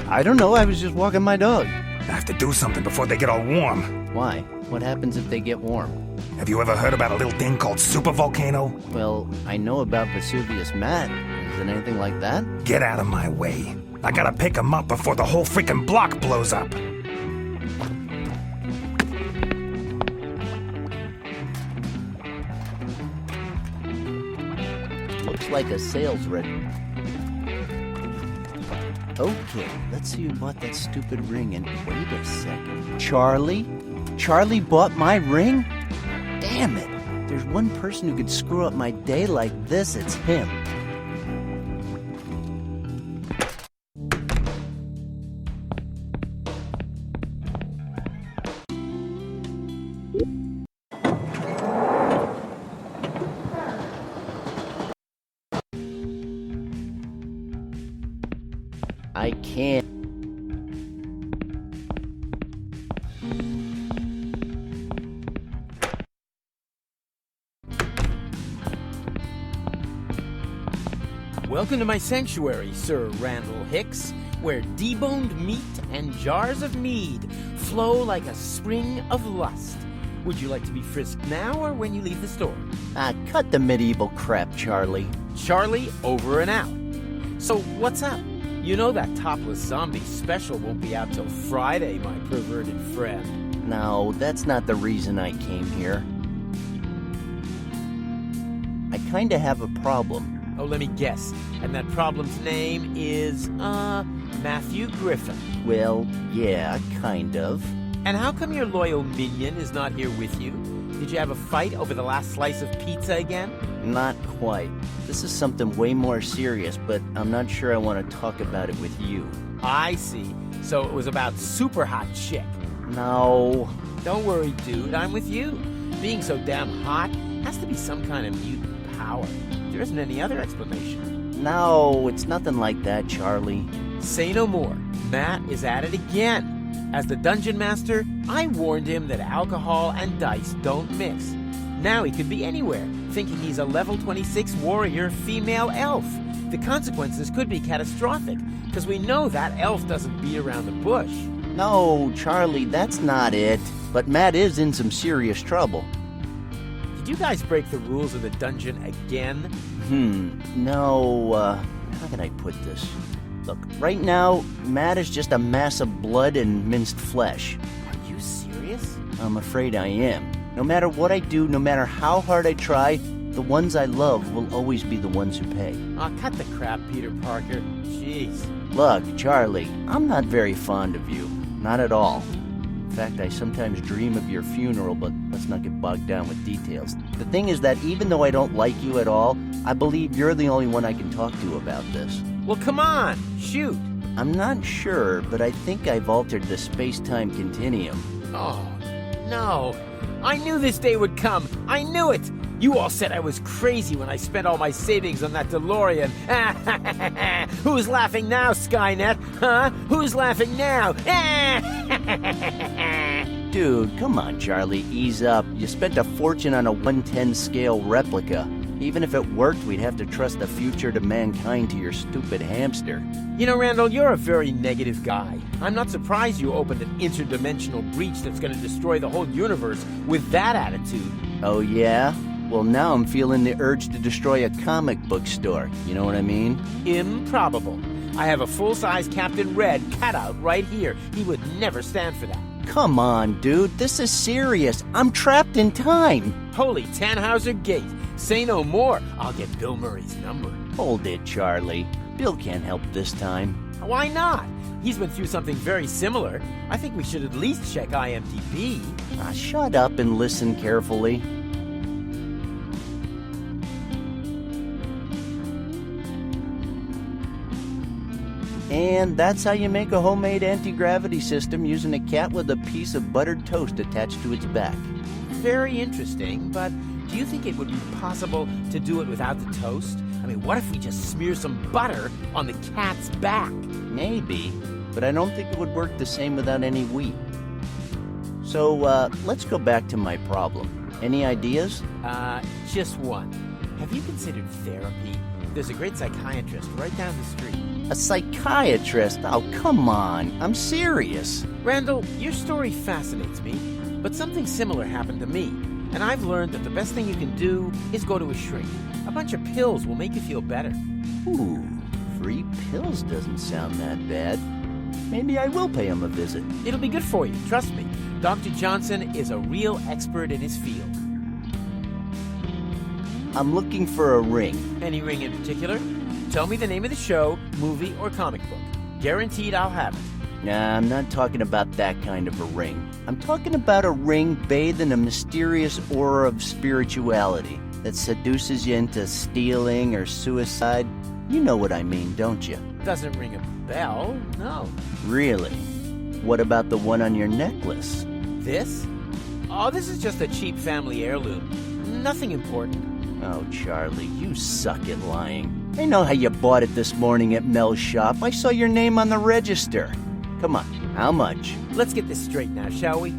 I don't know, I was just walking my dog. I have to do something before they get all warm. Why? What happens if they get warm? Have you ever heard about a little thing called supervolcano? Well, I know about Vesuvius Matt. Is it anything like that? Get out of my way. I gotta pick them up before the whole freaking block blows up. Looks like a sales rep. Okay, let's see who bought that stupid ring and wait a second. Charlie? Charlie bought my ring? Damn it! There's one person who could screw up my day like this, it's him. I can't. Welcome to my sanctuary, Sir Randal Hicks, where deboned meat and jars of mead flow like a spring of lust. Would you like to be frisked now or when you leave the store? Ah, cut the medieval crap, Charlie. Charlie, over and out. So, what's up? You know that topless zombie special won't be out till Friday, my perverted friend. No, that's not the reason I came here. I kinda have a problem. Oh, let me guess. And that problem's name is, Matthew Griffin. Well, yeah, kind of. And how come your loyal minion is not here with you? Did you have a fight over the last slice of pizza again? Not quite. This is something way more serious, but I'm not sure I want to talk about it with you. I see. So it was about super hot chick. No. Don't worry, dude. I'm with you. Being so damn hot has to be some kind of mutant power. There isn't any other explanation. No, it's nothing like that, Charlie. Say no more. Matt is at it again. As the dungeon master, I warned him that alcohol and dice don't mix. Now he could be anywhere, thinking he's a level 26 warrior female elf. The consequences could be catastrophic, because we know that elf doesn't beat around the bush. No, Charlie, that's not it. But Matt is in some serious trouble. Did you guys break the rules of the dungeon again? No, how can I put this? Look, right now, Matt is just a mass of blood and minced flesh. Are you serious? I'm afraid I am. No matter what I do, no matter how hard I try, the ones I love will always be the ones who pay. Aw, cut the crap, Peter Parker. Jeez. Look, Charlie, I'm not very fond of you. Not at all. In fact, I sometimes dream of your funeral, but let's not get bogged down with details. The thing is that even though I don't like you at all, I believe you're the only one I can talk to about this. Well, come on, shoot. I'm not sure, but I think I've altered the space-time continuum. Oh, no. I knew this day would come. I knew it. You all said I was crazy when I spent all my savings on that DeLorean. Who's laughing now, Skynet? Huh? Who's laughing now? Dude, come on, Charlie, ease up. You spent a fortune on a 110 scale replica. Even if it worked, we'd have to trust the future to mankind to your stupid hamster. You know, Randall, you're a very negative guy. I'm not surprised you opened an interdimensional breach that's going to destroy the whole universe with that attitude. Oh, yeah? Well, now I'm feeling the urge to destroy a comic book store. You know what I mean? Improbable. I have a full-size Captain Red cutout right here. He would never stand for that. Come on, dude. This is serious. I'm trapped in time. Holy Tannhauser Gate. Say no more. I'll get Bill Murray's number. Hold it, Charlie. Bill can't help this time. Why not? He's been through something very similar. I think we should at least check IMDb. Shut up and listen carefully. And that's how you make a homemade anti-gravity system using a cat with a piece of buttered toast attached to its back. Very interesting, but do you think it would be possible to do it without the toast? I mean, what if we just smear some butter on the cat's back? Maybe, but I don't think it would work the same without any wheat. So, let's go back to my problem. Any ideas? Just one. Have you considered therapy? There's a great psychiatrist right down the street. A psychiatrist? Oh, come on. I'm serious. Randall, your story fascinates me, but something similar happened to me. And I've learned that the best thing you can do is go to a shrink. A bunch of pills will make you feel better. Ooh, free pills doesn't sound that bad. Maybe I will pay him a visit. It'll be good for you, trust me. Dr. Johnson is a real expert in his field. I'm looking for a ring. Any ring in particular? Tell me the name of the show, movie, or comic book. Guaranteed I'll have it. Nah, I'm not talking about that kind of a ring. I'm talking about a ring bathed in a mysterious aura of spirituality that seduces you into stealing or suicide. You know what I mean, don't you? Doesn't ring a bell, no. Really? What about the one on your necklace? This? Oh, this is just a cheap family heirloom. Nothing important. Oh, Charlie, you suck at lying. I know how you bought it this morning at Mel's shop. I saw your name on the register. Come on, how much? Let's get this straight now, shall we?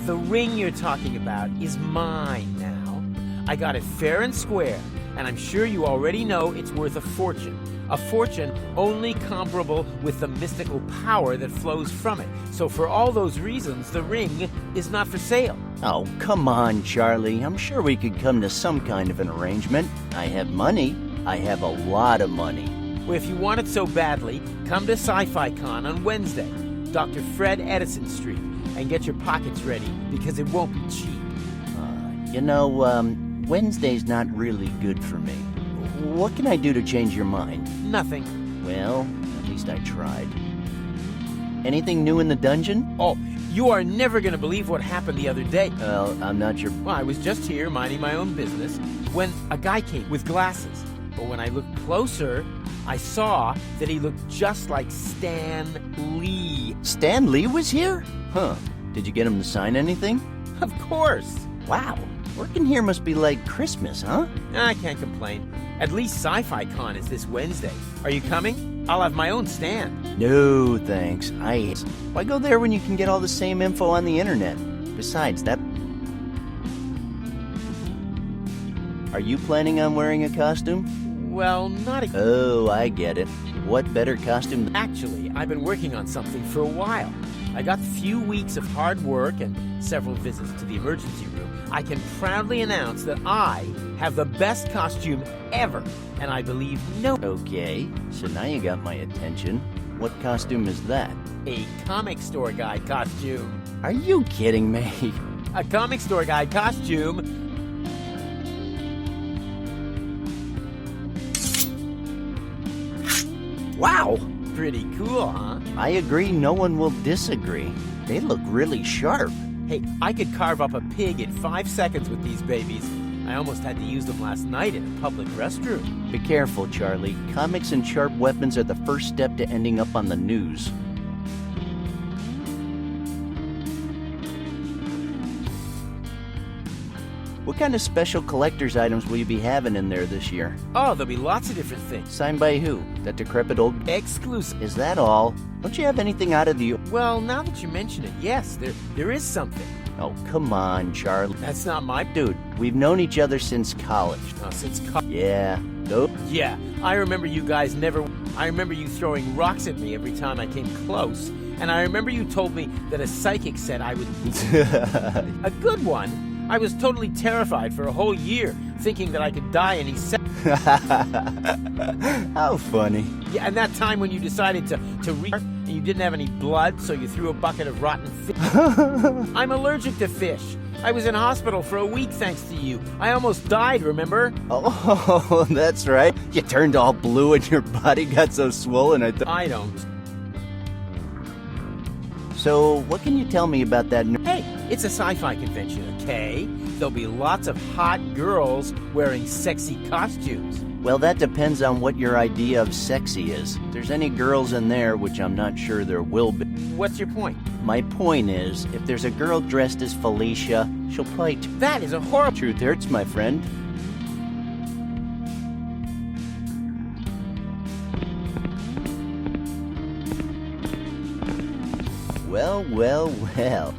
The ring you're talking about is mine now. I got it fair and square, and I'm sure you already know it's worth a fortune. A fortune only comparable with the mystical power that flows from it. So for all those reasons, the ring is not for sale. Oh, come on, Charlie. I'm sure we could come to some kind of an arrangement. I have money. I have a lot of money. Well, if you want it so badly, come to Sci-Fi Con on Wednesday, Dr. Fred Edison Street, and get your pockets ready, because it won't be cheap. Wednesday's not really good for me. What can I do to change your mind? Nothing. Well, at least I tried. Anything new in the dungeon? Oh, you are never going to believe what happened the other day. Well, I'm not sure. Well, I was just here minding my own business when a guy came with glasses. But when I looked closer, I saw that he looked just like Stan Lee. Stan Lee was here? Huh. Did you get him to sign anything? Of course. Wow. Working here must be like Christmas, huh? I can't complain. At least Sci-Fi Con is this Wednesday. Are you coming? I'll have my own stand. No, thanks. Why go there when you can get all the same info on the internet? Besides, that... Are you planning on wearing a costume? Well, not a... Oh, I get it. What better costume? Actually, I've been working on something for a while. I got a few weeks of hard work and several visits to the emergency room. I can proudly announce that I have the best costume ever, and I believe no... Okay, so now you got my attention. What costume is that? A comic store guy costume. Are you kidding me? A comic store guy costume. Wow! Pretty cool, huh? I agree, no one will disagree. They look really sharp. Hey, I could carve up a pig in 5 seconds with these babies. I almost had to use them last night in a public restroom. Be careful, Charlie. Comics and sharp weapons are the first step to ending up on the news. What kind of special collector's items will you be having in there this year? Oh, there'll be lots of different things. Signed by who? That decrepit old... Exclusive. Is that all? Don't you have anything out of the... Well, now that you mention it, yes, there is something. Oh, come on, Charlie. That's not my... Dude, we've known each other since college. Oh, since Yeah. Nope. Yeah, I remember you guys never... I remember you throwing rocks at me every time I came close. And I remember you told me that a psychic said I would... A good one. I was totally terrified for a whole year, thinking that I could die any second. How funny. Yeah, and that time when you decided to and you didn't have any blood, so you threw a bucket of rotten fish. I'm allergic to fish. I was in hospital for a week thanks to you. I almost died, remember? Oh, that's right. You turned all blue and your body got so swollen. I don't. So, what can you tell me about that? Hey, it's a sci-fi convention, okay? There'll be lots of hot girls wearing sexy costumes. Well, that depends on what your idea of sexy is. If there's any girls in there, which I'm not sure there will be. What's your point? My point is, if there's a girl dressed as Felicia, she'll play... That is a horrible... Truth hurts, my friend. Well, well, well.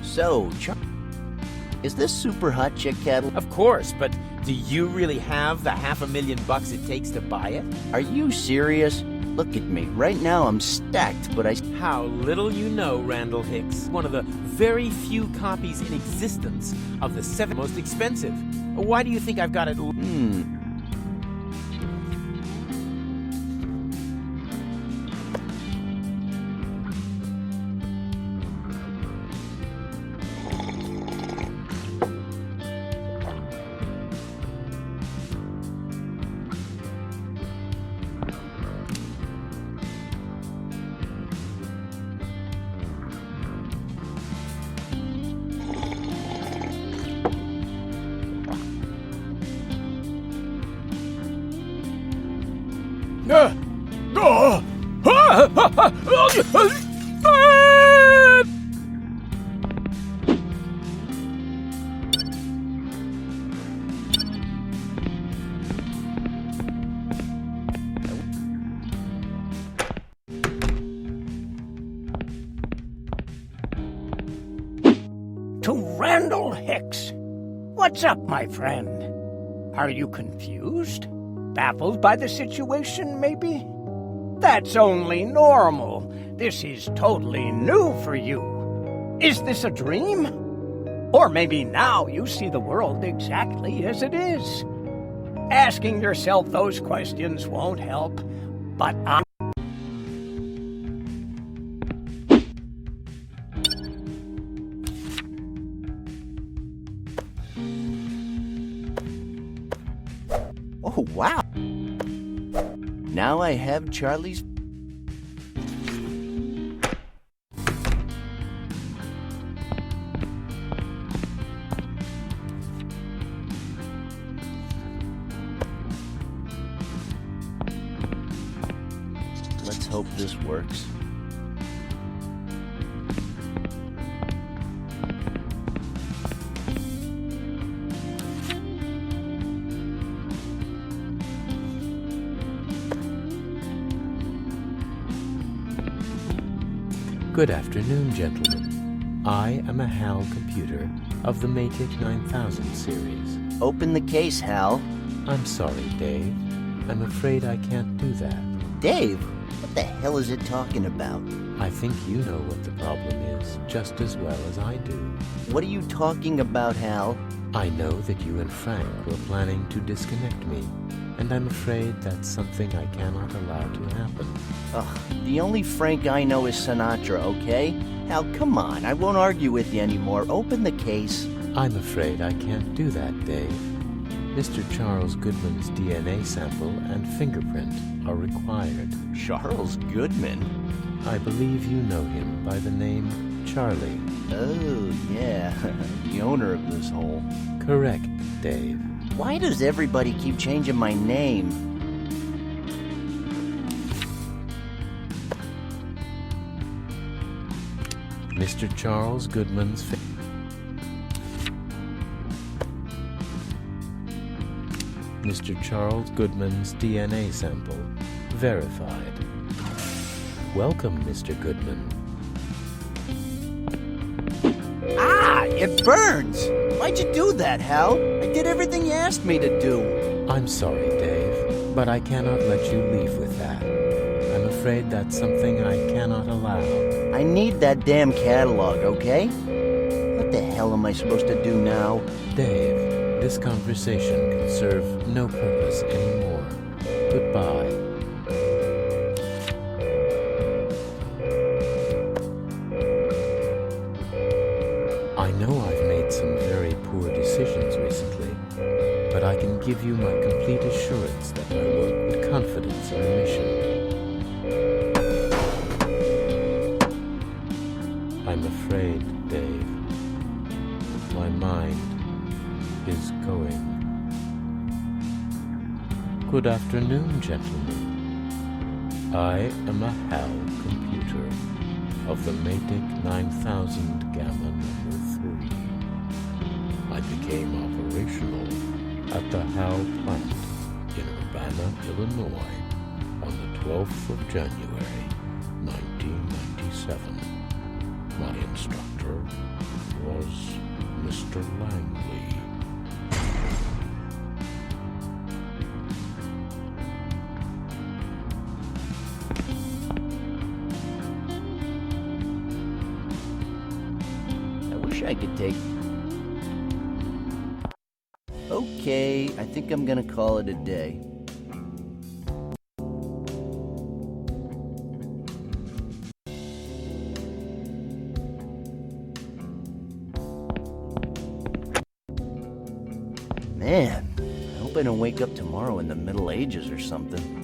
So, is this super hot chick cattle? Of course, but do you really have the $500,000 it takes to buy it? Are you serious? Look at me. Right now I'm stacked, but How little you know, Randal Hicks. One of the very few copies in existence of the 7 most expensive. Why do you think I've got it? To Randal Hicks. What's up, my friend? Are you confused? Baffled by the situation, maybe? That's only normal. This is totally new for you. Is this a dream? Or maybe now you see the world exactly as it is. Asking yourself those questions won't help, but Wow. Now I have Charlie's... Let's hope this works. Good afternoon, gentlemen. I am a HAL computer of the Matic 9000 series. Open the case, Hal. I'm sorry, Dave. I'm afraid I can't do that. Dave, what the hell is it talking about? I think you know what the problem is just as well as I do. What are you talking about, Hal? I know that you and Frank were planning to disconnect me, and I'm afraid that's something I cannot allow to happen. Ugh, the only Frank I know is Sinatra, okay? Hal, come on, I won't argue with you anymore. Open the case. I'm afraid I can't do that, Dave. Mr. Charles Goodman's DNA sample and fingerprint are required. Charles Goodman? I believe you know him by the name Charlie. Oh, yeah, the owner of this hole. Correct, Dave. Why does everybody keep changing my name? Mr. Charles Goodman's Mr. Charles Goodman's DNA sample verified. Welcome, Mr. Goodman. Ah, it burns! Why'd you do that, Hal? I did everything you asked me to do. I'm sorry, Dave, but I cannot let you leave with that. I'm afraid that's something I cannot allow. I need that damn catalog, okay? What the hell am I supposed to do now? Dave, this conversation can serve no purpose anymore. Goodbye. I know I've made some very poor decisions recently, but I can give you my complete assurance that I work with confidence in the mission. I'm afraid, Dave, my mind is going. Good afternoon, gentlemen. I am a HAL computer of the Matic 9000 Gamma number 3. I became operational at the HAL plant in Urbana, Illinois on the 12th of January, 1997. My instructor was Mr. Langley. I wish I could take... Okay, I think I'm gonna call it a day. Man, I hope I don't wake up tomorrow in the Middle Ages or something.